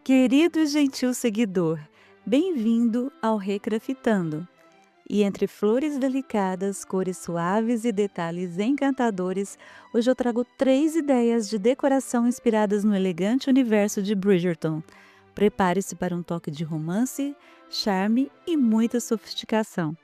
Querido e gentil seguidor, bem-vindo ao Recrafitando. E entre flores delicadas, cores suaves e detalhes encantadores, hoje eu trago 3 ideias de decoração inspiradas no elegante universo de Bridgerton. Prepare-se para um toque de romance, charme e muita sofisticação.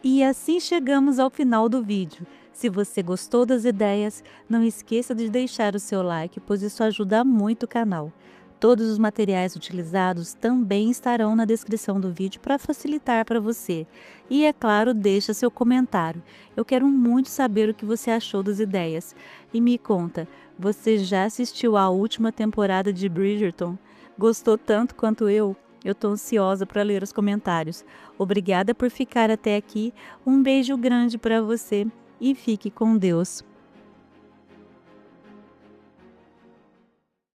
E assim chegamos ao final do vídeo. Se você gostou das ideias, não esqueça de deixar o seu like, pois isso ajuda muito o canal. Todos os materiais utilizados também estarão na descrição do vídeo para facilitar para você. E é claro, deixa seu comentário. Eu quero muito saber o que você achou das ideias. E me conta, você já assistiu à última temporada de Bridgerton? Gostou tanto quanto eu? Eu estou ansiosa para ler os comentários. Obrigada por ficar até aqui. Um beijo grande para você e fique com Deus.